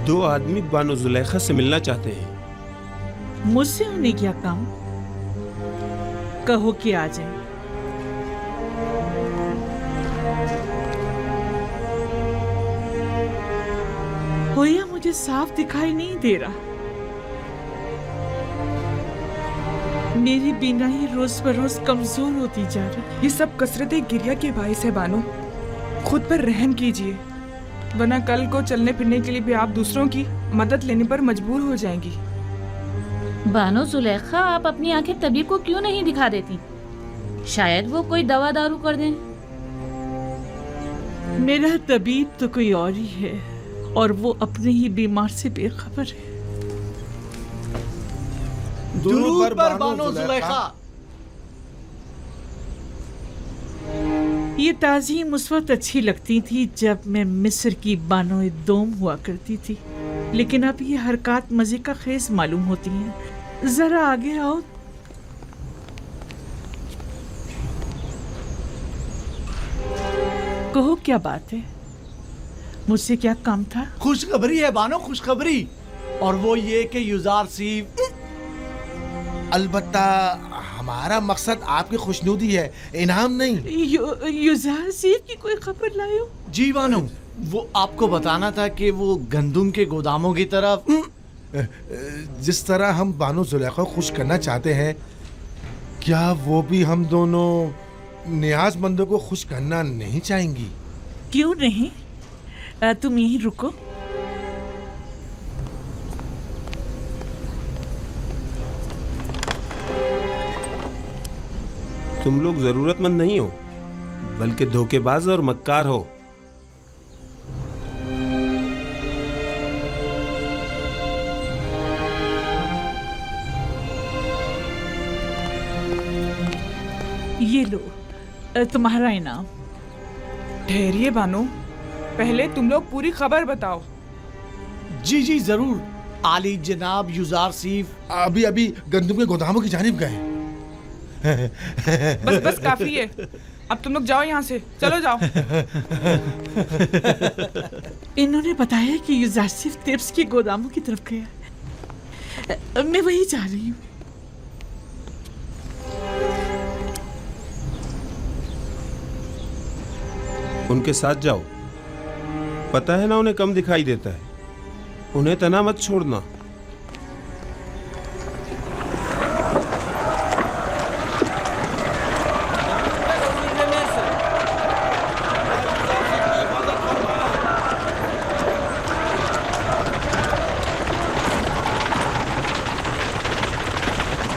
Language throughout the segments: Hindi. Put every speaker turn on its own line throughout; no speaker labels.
दो आदमी बानो जुलेखा से मिलना चाहते हैं।
मुझसे उन्हें क्या काम? कहो कि आ जाए। होया मुझे साफ दिखाई नहीं दे रहा। मेरी बीनाई रोज बरोज कमजोर होती जा रही।
ये सब कसरतें गिरिया के बाइस है बानो। खुद पर रहम कीजिए, वरना कल को चलने फिरने के लिए भी आप दूसरों की मदद लेने पर मजबूर हो जाएंगी।
बानो जुलेखा, आप अपनी आंखें तबीब को क्यों नहीं दिखा देती? शायद वो कोई दवा दारू कर दें।
मेरा तबीब तो कोई और ही है, और वो अपने ही बीमार से बेखबर है।
दुरूद पर बानो जुलेखा।
ये ताज़ीम उस वक्त अच्छी लगती थी जब मैं मिस्र की बानो दोम हुआ करती थी, लेकिन अब ये हरकत मजे का खेज मालूम होती हैं। जरा आगे आओ। कहो क्या बात है? मुझसे क्या काम था?
खुशखबरी है बानो, खुशखबरी। और वो ये कि युजार सीफ।
अलबत्ता हमारा मकसद आपकी खुशनुदी है, इनाम नहीं।
युजार सीफ की कोई खबर लाए हो?
जी बानो, वो आपको बताना था कि वो गंदुम के गोदामों की तरफ।
जिस तरह हम बानो जुलेखा को खुश करना चाहते हैं, क्या वो भी हम दोनों नियाजमंदों को खुश करना नहीं चाहेंगी?
क्यों नहीं? तुम यहीं रुको।
तुम लोग जरूरतमंद नहीं हो, बल्कि धोखेबाज और मक्कार हो।
ये लो तुम्हारा इनाम।
ठहरिए बानो, पहले तुम लोग पूरी खबर बताओ।
जी जी जरूर। आली जनाब युजार सीफ
अभी अभी गंदम के गोदामों की जानिब गए।
बस बस काफी है, अब तुम लोग जाओ यहाँ से, चलो जाओ।
इन्होंने बताया कि युजार सीफ तिब्स के गोदामों की तरफ गया। मैं वही जा रही हूँ।
उनके साथ जाओ। पता है ना उन्हें कम दिखाई देता है। उन्हें तना मत छोड़ना।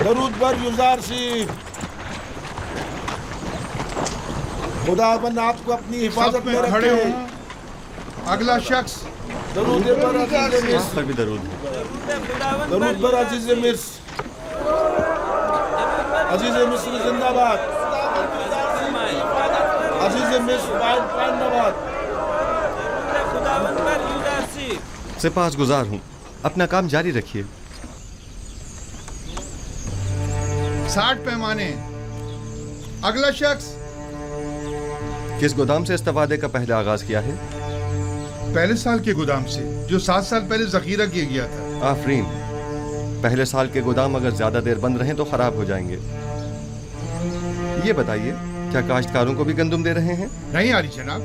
दरूद पर युजार सीफ। खुदाबंद आपको अपनी हिफाजत में
खड़े
रखे।
हो। अगला शख्स।
दरूद पर अजीज मिस्र।
पर भी दरूद।
दरूद पर अजीज मिस्र। अजीज मिस्र जिंदाबाद। अजीज मिस्र जिंदाबाद।
सिपाहगुजार हूँ, अपना काम जारी रखिए।
60 पैमाने। अगला शख्स।
किस गोदाम से इस्तेफादे का पहला आगाज किया है?
पहले साल के गोदाम से, जो 7 साल पहले जखीरा किया गया था।
आफरीन। पहले साल के गोदाम अगर ज्यादा देर बंद रहें तो खराब हो जाएंगे। ये बताइए, क्या काश्तकारों को भी गंदम दे रहे हैं?
नहीं आली जनाब,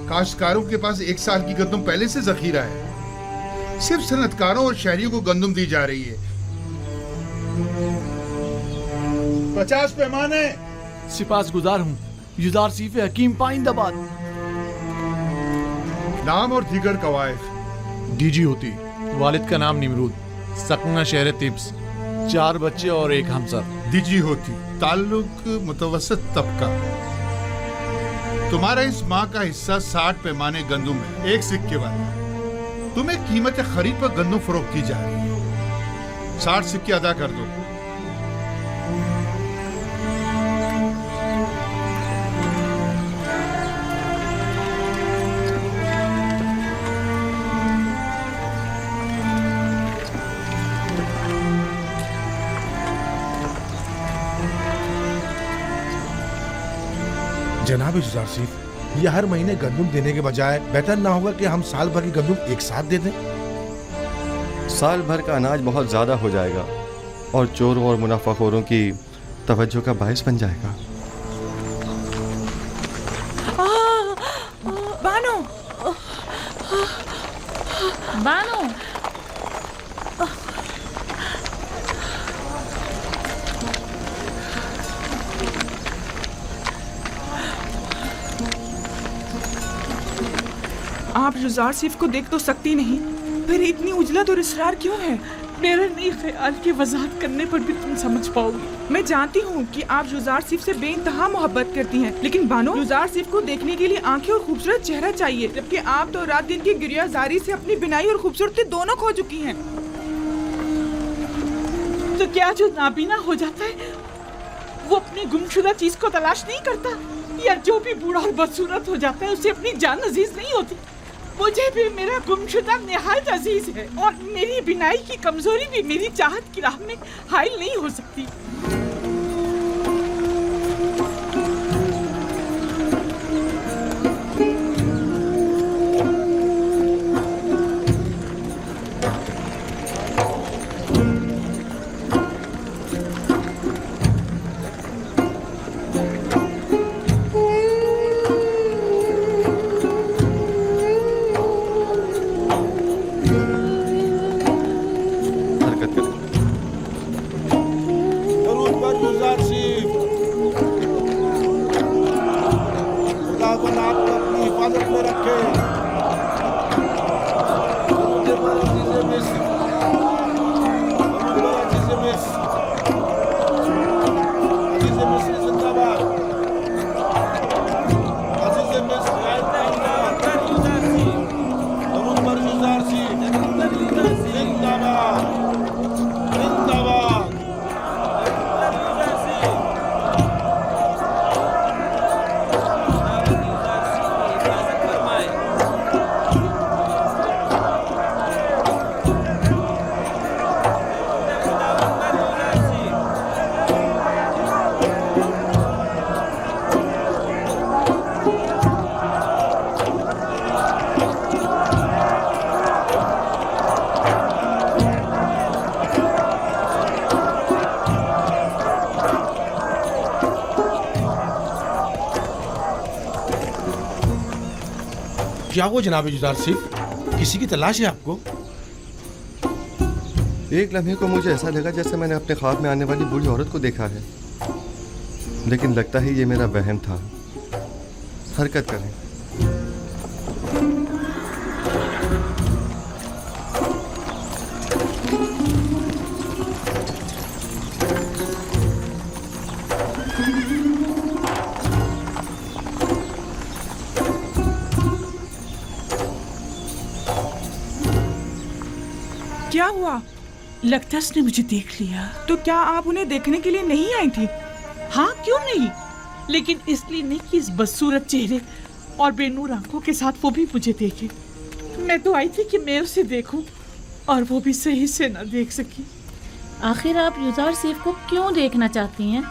काश्तकारों के पास 1 साल की गंदम पहले से जखीरा है। सिर्फ सनतकारों और शहरियों को गंदम दी जा रही है। 50 पैमाने।
सिपाहगुजार हूँ, युजार सीफ हकीम पाइंदाबाद।
नाम और दीगर कवायद।
डीजी होती, वालिद का नाम निमरूद, सकना शहर तिब्स,
4 बच्चे और 1 हमसर।
दीजी होती, ताल्लुक मुतवसत तबका। तुम्हारा इस माह का हिस्सा 60 पैमाने गंदम है, 1 सिक्के वाला। तुम्हें कीमत खरीद पर गंदम फरोख्त की जा रही है। 60 सिक्के अदा कर दो।
जनाब युजार सीफ, ये हर महीने गंदम देने के बजाय बेहतर ना होगा कि हम साल भर की गंदम एक साथ दे दें?
साल भर का अनाज बहुत ज़्यादा हो जाएगा और चोरों और मुनाफाखोरों की तवज्जो का बायस बन जाएगा।
बानो,
बानो,
आप जुजार सिर्फ को देख तो सकती नहीं, फिर इतनी उजलत और इसरार क्यों है?
मेरा नहीं ख्याल की वजाहत करने पर भी तुम समझ पाओगी।
मैं जानती हूँ कि आप जुजार सिर्फ से बेइंतहा मोहब्बत करती हैं, लेकिन बानो, जुजार सिर्फ को देखने के लिए आंखें और खूबसूरत चेहरा चाहिए, जबकि आप तो रात दिन की गिरियाजारी से अपनी बिनाई और खूबसूरती दोनों खो चुकी हैं।
तो क्या जो नाबीना हो जाता है वो अपनी गुमशुदा चीज को तलाश नहीं करता, या जो भी बूढ़ा और बदसूरत हो जाता है उसे अपनी जान अजीज नहीं होती? मुझे भी मेरा गुमशुदा निहायत अजीज है, और मेरी बिनाई की कमजोरी भी मेरी चाहत की राह में हाइल नहीं हो सकती।
क्या वो जनाब जुजार सिर्फ किसी की तलाश है आपको?
एक लम्हे को मुझे ऐसा लगा जैसे मैंने अपने ख्वाब में आने वाली बूढ़ी औरत को देखा है, लेकिन लगता है ये मेरा वहम था। हरकत करें।
क्या हुआ?
लगता है उसने मुझे देख लिया।
तो क्या आप उन्हें देखने के लिए नहीं आई थी?
हाँ, क्यों नहीं, लेकिन इसलिए नहीं कि इस बदसूरत चेहरे और बेनूर आंखों के साथ वो भी मुझे देखे। मैं तो आई थी कि मैं उसे देखूं, और वो भी सही से ना देख सकी।
आखिर आप युजार सेफ को क्यों देखना चाहती हैं?